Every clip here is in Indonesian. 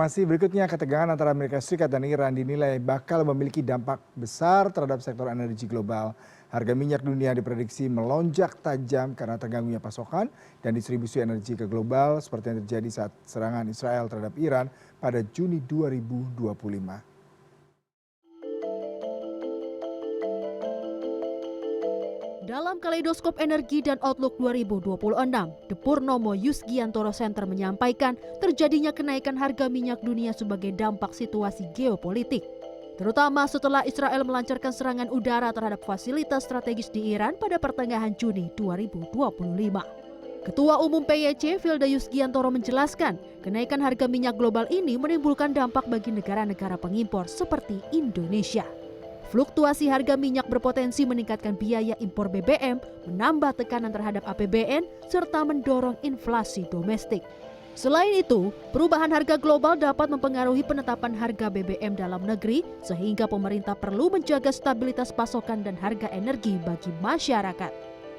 Masih berikutnya, ketegangan antara Amerika Serikat dan Iran dinilai bakal memiliki dampak besar terhadap sektor energi global. Harga minyak dunia diprediksi melonjak tajam karena terganggunya pasokan dan distribusi energi ke global seperti yang terjadi saat serangan Israel terhadap Iran pada Juni 2025. Dalam Kaleidoskop Energi dan Outlook 2026, The Purnomo Yusgiantoro Center menyampaikan terjadinya kenaikan harga minyak dunia sebagai dampak situasi geopolitik. Terutama setelah Israel melancarkan serangan udara terhadap fasilitas strategis di Iran pada pertengahan Juni 2025. Ketua Umum PYC, Vilda Yusgiantoro menjelaskan, kenaikan harga minyak global ini menimbulkan dampak bagi negara-negara pengimpor seperti Indonesia. Fluktuasi harga minyak berpotensi meningkatkan biaya impor BBM, menambah tekanan terhadap APBN, serta mendorong inflasi domestik. Selain itu, perubahan harga global dapat mempengaruhi penetapan harga BBM dalam negeri, sehingga pemerintah perlu menjaga stabilitas pasokan dan harga energi bagi masyarakat.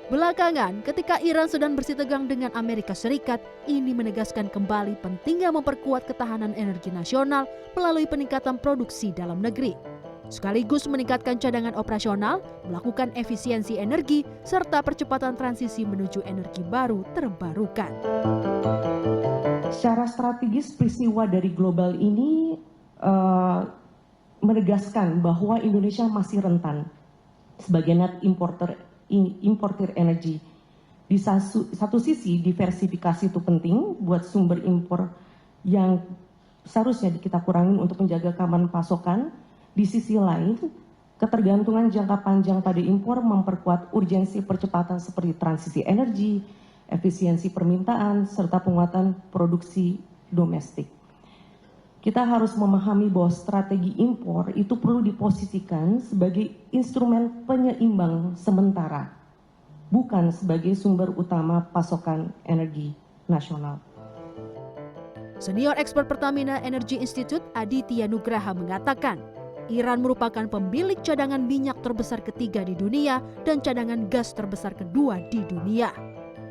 Belakangan, ketika Iran sedang bersitegang dengan Amerika Serikat, ini menegaskan kembali pentingnya memperkuat ketahanan energi nasional melalui peningkatan produksi dalam negeri, sekaligus meningkatkan cadangan operasional, melakukan efisiensi energi, serta percepatan transisi menuju energi baru terbarukan. Secara strategis, peristiwa dari global ini menegaskan bahwa Indonesia masih rentan sebagai net importer energi. Di satu sisi, diversifikasi itu penting buat sumber impor yang seharusnya kita kurangin untuk menjaga keamanan pasokan. Di sisi lain, ketergantungan jangka panjang pada impor memperkuat urgensi percepatan seperti transisi energi, efisiensi permintaan, serta penguatan produksi domestik. Kita harus memahami bahwa strategi impor itu perlu diposisikan sebagai instrumen penyeimbang sementara, bukan sebagai sumber utama pasokan energi nasional. Senior expert Pertamina Energy Institute Aditya Nugraha mengatakan, Iran merupakan pemilik cadangan minyak terbesar ketiga di dunia dan cadangan gas terbesar kedua di dunia.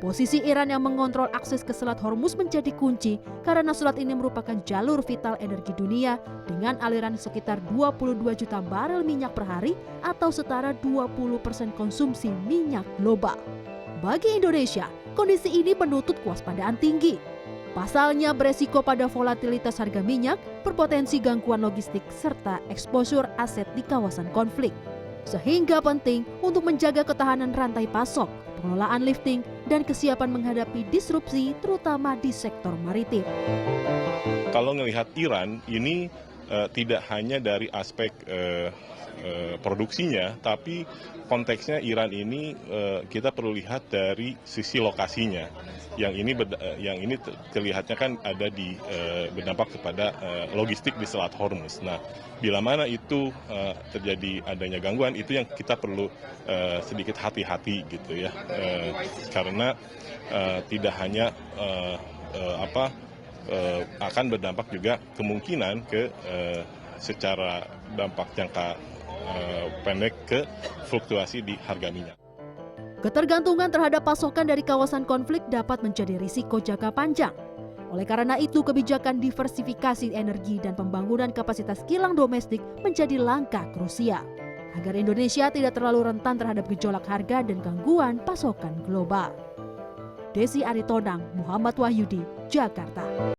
Posisi Iran yang mengontrol akses ke Selat Hormuz menjadi kunci karena selat ini merupakan jalur vital energi dunia dengan aliran sekitar 22 juta barel minyak per hari atau setara 20% konsumsi minyak global. Bagi Indonesia, kondisi ini menuntut kewaspadaan tinggi. Pasalnya beresiko pada volatilitas harga minyak, berpotensi gangguan logistik, serta eksposur aset di kawasan konflik. Sehingga penting untuk menjaga ketahanan rantai pasok, pengelolaan lifting, dan kesiapan menghadapi disrupsi terutama di sektor maritim. Kalau melihat Iran, ini tidak hanya dari aspek produksinya, tapi konteksnya Iran ini kita perlu lihat dari sisi lokasinya. Yang ini terlihatnya kan ada di berdampak kepada logistik di Selat Hormuz. Nah, bila mana itu terjadi adanya gangguan, itu yang kita perlu sedikit hati-hati gitu ya, karena tidak hanya akan berdampak juga kemungkinan ke secara dampak jangka pendek ke fluktuasi di harga minyak. Ketergantungan terhadap pasokan dari kawasan konflik dapat menjadi risiko jangka panjang. Oleh karena itu, kebijakan diversifikasi energi dan pembangunan kapasitas kilang domestik menjadi langkah krusial agar Indonesia tidak terlalu rentan terhadap gejolak harga dan gangguan pasokan global. Desi Aritonang, Muhammad Wahyudi, Jakarta.